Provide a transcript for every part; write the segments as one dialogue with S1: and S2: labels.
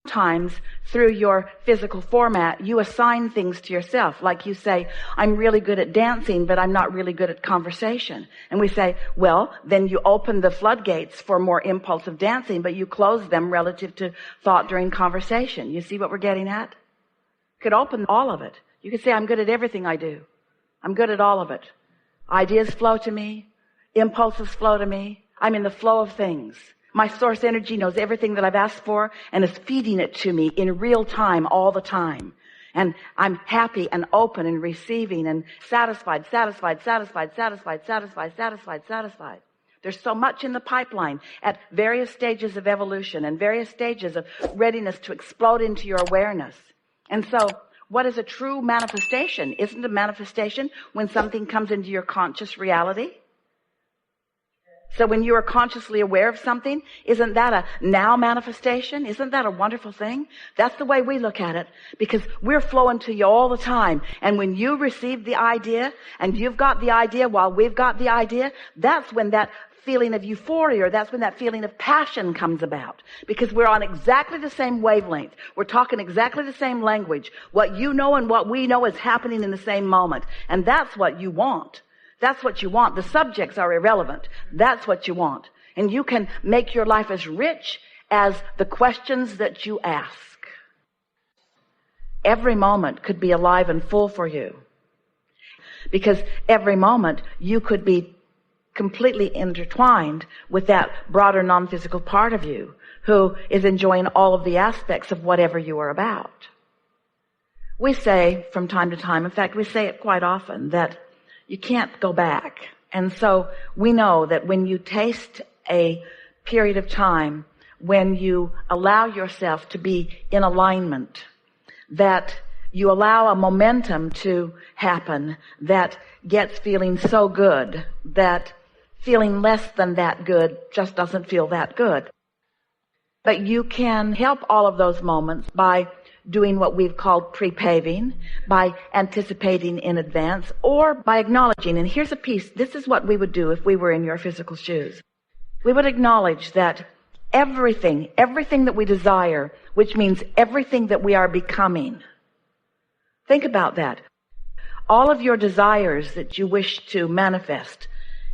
S1: Times through your physical format, you assign things to yourself. Like you say, I'm really good at dancing, but I'm not really good at conversation. And we say, well, then you open the floodgates for more impulsive dancing, but you close them relative to thought during conversation. You see what we're getting at? You could open all of it. You could say, I'm good at everything I do. I'm good at all of it. Ideas flow to me. Impulses flow to me. I'm in the flow of things. My source energy knows everything that I've asked for and is feeding it to me in real time all the time. And I'm happy and open and receiving and satisfied. There's so much in the pipeline at various stages of evolution and various stages of readiness to explode into your awareness. And so what is a true manifestation? Isn't a manifestation when something comes into your conscious reality? So when you are consciously aware of something, isn't that a now manifestation? Isn't that a wonderful thing? That's the way we look at it, because we're flowing to you all the time. And when you receive the idea and you've got the idea while we've got the idea, that's when that feeling of euphoria, that's when that feeling of passion comes about, because we're on exactly the same wavelength. We're talking exactly the same language. What you know and what we know is happening in the same moment. And that's what you want. That's what you want. The subjects are irrelevant. That's what you want. And you can make your life as rich as the questions that you ask. Every moment could be alive and full for you, because every moment you could be completely intertwined with that broader non-physical part of you who is enjoying all of the aspects of whatever you are about. We say from time to time, in fact, we say it quite often, that you can't go back. And so we know that when you taste a period of time, when you allow yourself to be in alignment, that you allow a momentum to happen that gets feeling so good that feeling less than that good just doesn't feel that good. But you can help all of those moments by doing what we've called pre-paving, by anticipating in advance, or by acknowledging. And here's a piece. This is what we would do if we were in your physical shoes. We would acknowledge that everything that we desire, which means everything that we are becoming. Think about that. All of your desires that you wish to manifest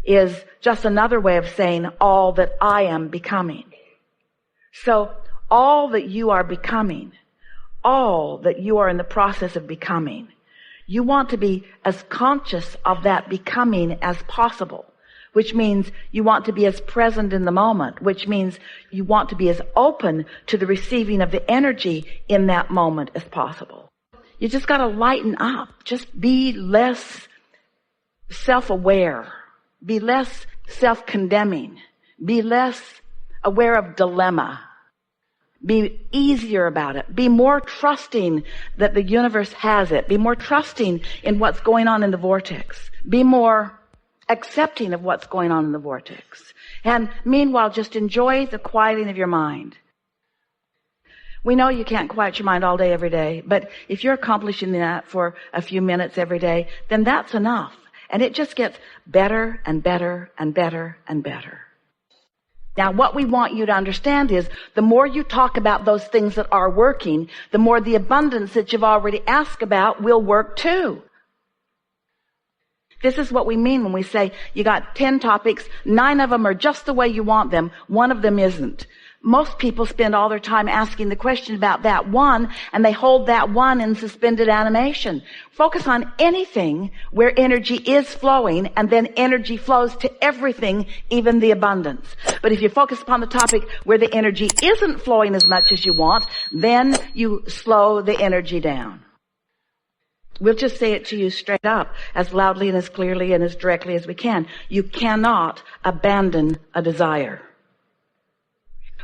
S1: is just another way of saying all that I am becoming. So all that you are becoming, all that you are in the process of becoming, you want to be as conscious of that becoming as possible, which means you want to be as present in the moment, which means you want to be as open to the receiving of the energy in that moment as possible. You just got to lighten up. Just be less self-aware. Be less self-condemning. Be less aware of dilemma. Be easier about it. Be more trusting that the universe has it. Be more trusting in what's going on in the vortex. Be more accepting of what's going on in the vortex. And meanwhile, just enjoy the quieting of your mind. We know you can't quiet your mind all day, every day, but if you're accomplishing that for a few minutes every day, then that's enough. And it just gets better and better and better and better. Now, what we want you to understand is the more you talk about those things that are working, the more the abundance that you've already asked about will work too. This is what we mean when we say you got 10 topics, 9 of them are just the way you want them, 1 of them isn't. Most people spend all their time asking the question about that one, and they hold that one in suspended animation. Focus on anything where energy is flowing, and then energy flows to everything, even the abundance. But if you focus upon the topic where the energy isn't flowing as much as you want, then you slow the energy down. We'll just say it to you straight up, as loudly and as clearly and as directly as we can. You cannot abandon a desire.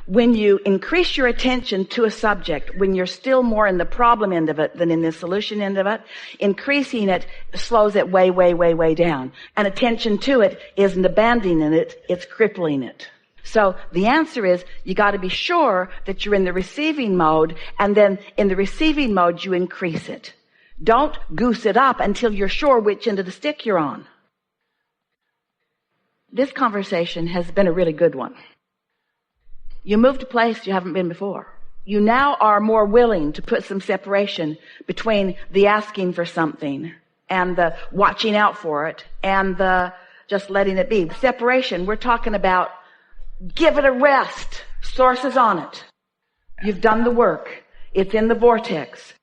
S1: When you increase your attention to a subject, when you're still more in the problem end of it than in the solution end of it, increasing it slows it way, way, way, way down. And attention to it isn't abandoning it, it's crippling it. So the answer is you got to be sure that you're in the receiving mode, and then in the receiving mode you increase it. Don't goose it up until you're sure which end of the stick you're on. This conversation has been a really good one. You moved to a place you haven't been before. you now are more willing to put some separation between the asking for something and the watching out for it and the just letting it be. Separation, we're talking about give it a rest. Source is on it. You've done the work. It's in the vortex.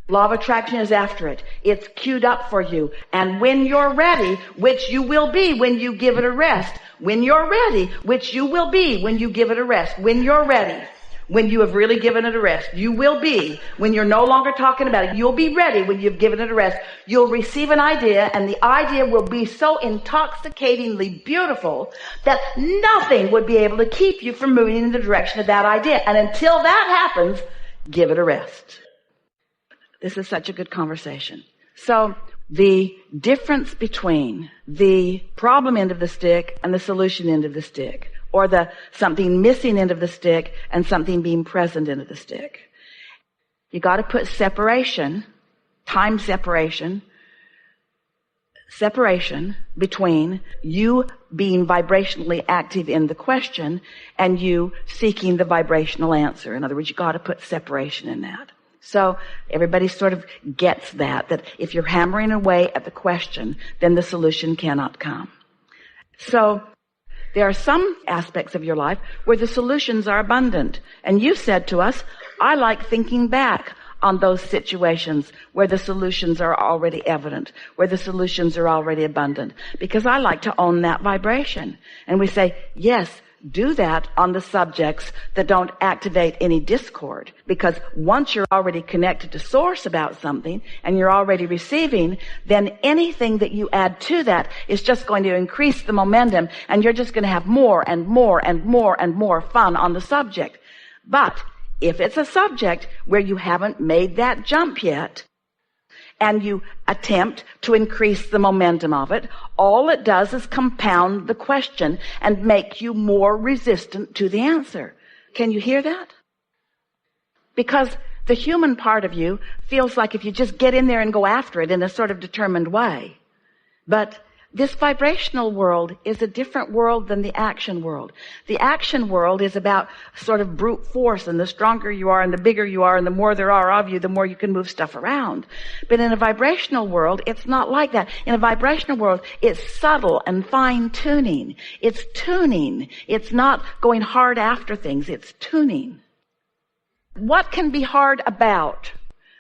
S1: Law of attraction is after it. It's queued up for you. And when you're ready, which you will be when you give it a rest, when you're ready, which you will be when you give it a rest, when you're ready, when you have really given it a rest, you will be when you're no longer talking about it. You'll be ready when you've given it a rest. You'll receive an idea, and the idea will be so intoxicatingly beautiful that nothing would be able to keep you from moving in the direction of that idea. And until that happens, give it a rest. This is such a good conversation. So the difference between the problem end of the stick and the solution end of the stick, or the something missing end of the stick and something being present end of the stick. You got to put separation, time separation between you being vibrationally active in the question and you seeking the vibrational answer. In other words, you got to put separation in that. So everybody sort of gets that if you're hammering away at the question, then the solution cannot come. So there are some aspects of your life where the solutions are abundant. And you said to us, I like thinking back on those situations where the solutions are already evident, where the solutions are already abundant, because I like to own that vibration. And we say, yes, do that on the subjects that don't activate any discord, because once you're already connected to source about something and you're already receiving, then anything that you add to that is just going to increase the momentum, and you're just going to have more and more and more and more fun on the subject. But if it's a subject where you haven't made that jump yet, and you attempt to increase the momentum of it, all it does is compound the question and make you more resistant to the answer. Can you hear that? Because the human part of you feels like if you just get in there and go after it in a sort of determined way. But this vibrational world is a different world than the action world. The action world is about sort of brute force, and the stronger you are and the bigger you are and the more there are of you, the more you can move stuff around. But in a vibrational world, it's not like that. In a vibrational world, it's subtle and fine-tuning. It's tuning. It's not going hard after things. It's tuning. What can be hard about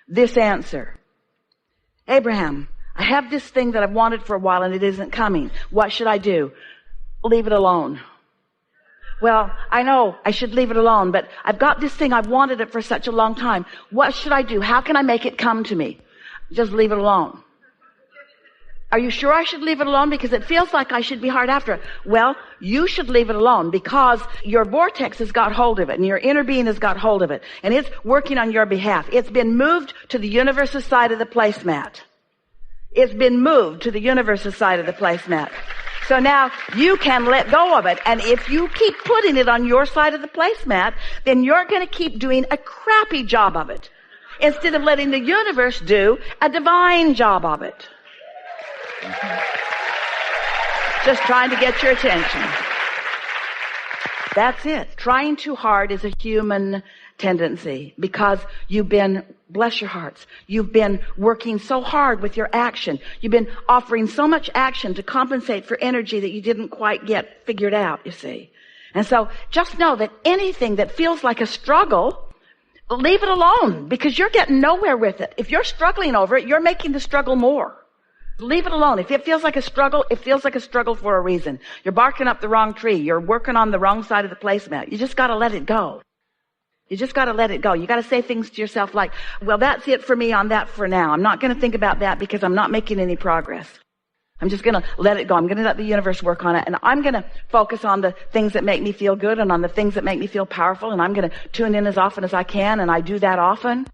S1: this answer? Abraham, I have this thing that I've wanted for a while and it isn't coming. What should I do? Leave it alone. Well, I know I should leave it alone, but I've got this thing. I've wanted it for such a long time. What should I do? How can I make it come to me? Just leave it alone. Are you sure I should leave it alone? Because it feels like I should be hard after it. Well, you should leave it alone because your vortex has got hold of it and your inner being has got hold of it and it's working on your behalf. It's been moved to the universe's side of the placemat. It's been moved to the universe's side of the placemat. So now you can let go of it. And if you keep putting it on your side of the placemat, then you're going to keep doing a crappy job of it instead of letting the universe do a divine job of it. Just trying to get your attention. That's it. Trying too hard is a human tendency because you've been, bless your hearts, you've been working so hard with your action. You've been offering so much action to compensate for energy that you didn't quite get figured out, you see. And so just know that anything that feels like a struggle, leave it alone because you're getting nowhere with it. If you're struggling over it, you're making the struggle more. Leave it alone. If it feels like a struggle, it feels like a struggle for a reason. You're barking up the wrong tree. You're working on the wrong side of the placemat. You just got to let it go. You just got to let it go. You got to say things to yourself like, well, that's it for me on that for now. I'm not going to think about that because I'm not making any progress. I'm just going to let it go. I'm going to let the universe work on it. And I'm going to focus on the things that make me feel good and on the things that make me feel powerful. And I'm going to tune in as often as I can. And I do that often.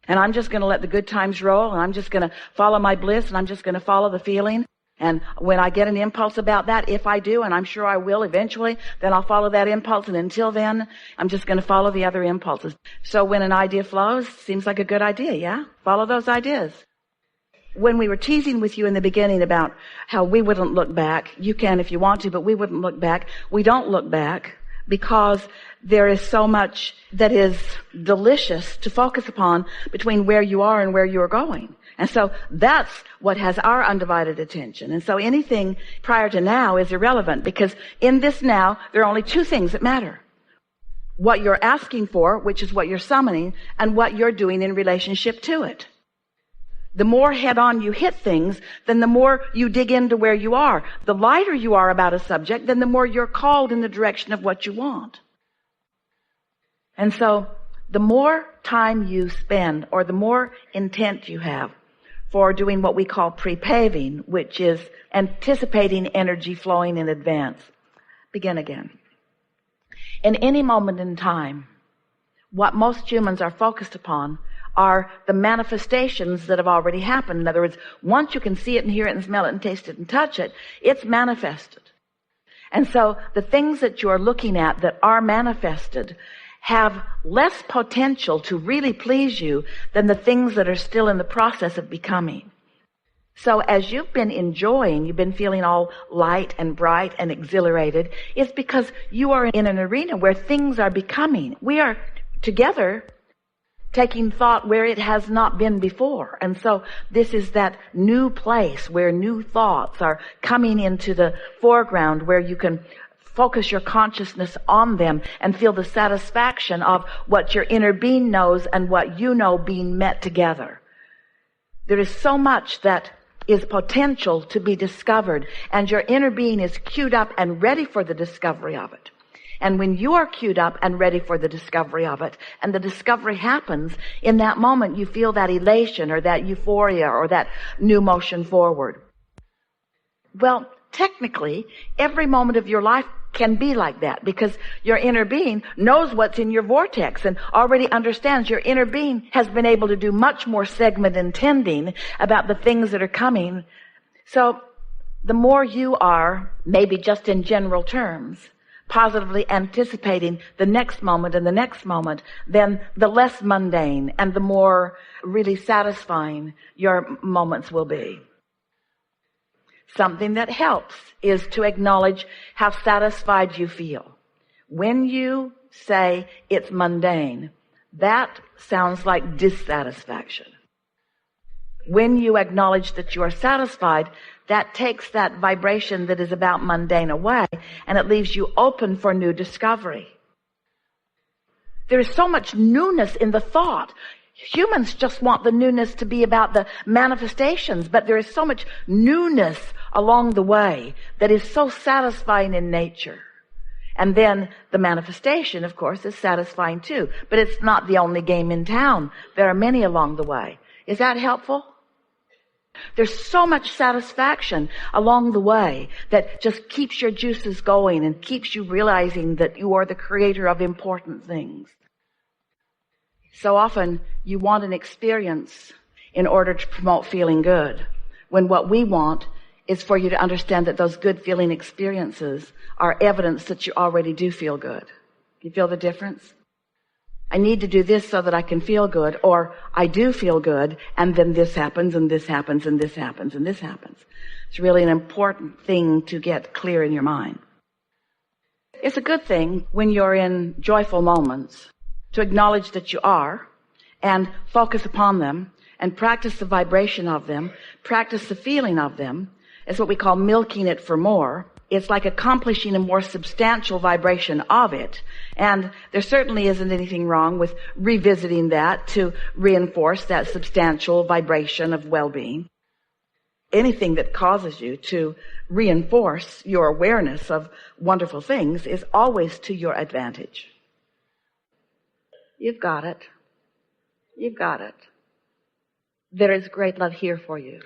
S1: And I'm just going to let the good times roll. And I'm just going to follow my bliss. And I'm just going to follow the feeling. And when I get an impulse about that, if I do, and I'm sure I will eventually, then I'll follow that impulse. And until then, I'm just going to follow the other impulses. So when an idea flows, seems like a good idea, yeah? Follow those ideas. When we were teasing with you in the beginning about how we wouldn't look back, you can if you want to, but we wouldn't look back. We don't look back. because there is so much that is delicious to focus upon between where you are and where you're going. And so that's what has our undivided attention. And so anything prior to now is irrelevant, because in this now, there are only two things that matter. What you're asking for, which is what you're summoning, and what you're doing in relationship to it. The more head-on you hit things, then the more you dig into where you are. The lighter you are about a subject, then the more you're called in the direction of what you want. And so the more time you spend, or the more intent you have for doing what we call pre-paving, which is anticipating energy flowing in advance. Begin again. In any moment in time, what most humans are focused upon are the manifestations that have already happened. In other words, once you can see it and hear it and smell it and taste it and touch it, it's manifested. And so the things that you're looking at that are manifested have less potential to really please you than the things that are still in the process of becoming. So as you've been enjoying, you've been feeling all light and bright and exhilarated, it's because you are in an arena where things are becoming. We are together taking thought where it has not been before. And so this is that new place where new thoughts are coming into the foreground, where you can focus your consciousness on them and feel the satisfaction of what your inner being knows and what you know being met together. There is so much that is potential to be discovered, and your inner being is queued up and ready for the discovery of it. And when you are queued up and ready for the discovery of it, and the discovery happens, in that moment you feel that elation or that euphoria or that new motion forward. Well, technically, every moment of your life can be like that, because your inner being knows what's in your vortex and already understands. Your inner being has been able to do much more segment intending about the things that are coming. So the more you are, maybe just in general terms, positively anticipating the next moment and the next moment, then the less mundane and the more really satisfying your moments will be. Something that helps is to acknowledge how satisfied you feel. When you say it's mundane, that sounds like dissatisfaction. When you acknowledge that you are satisfied, that takes that vibration that is about mundane away, and it leaves you open for new discovery. There is so much newness in the thought. Humans just want the newness to be about the manifestations, but there is so much newness along the way that is so satisfying in nature. And then the manifestation, of course, is satisfying too, but it's not the only game in town. There are many along the way. Is that helpful? There's so much satisfaction along the way that just keeps your juices going and keeps you realizing that you are the creator of important things. So often you want an experience in order to promote feeling good, when what we want is for you to understand that those good feeling experiences are evidence that you already do feel good. You feel the difference? I need to do this so that I can feel good, or I do feel good, and then this happens, and this happens, and this happens, and this happens. It's really an important thing to get clear in your mind. It's a good thing when you're in joyful moments to acknowledge that you are, and focus upon them, and practice the vibration of them, practice the feeling of them. It's what we call milking it for more. It's like accomplishing a more substantial vibration of it. And there certainly isn't anything wrong with revisiting that to reinforce that substantial vibration of well-being. Anything that causes you to reinforce your awareness of wonderful things is always to your advantage. You've got it. You've got it. There is great love here for you.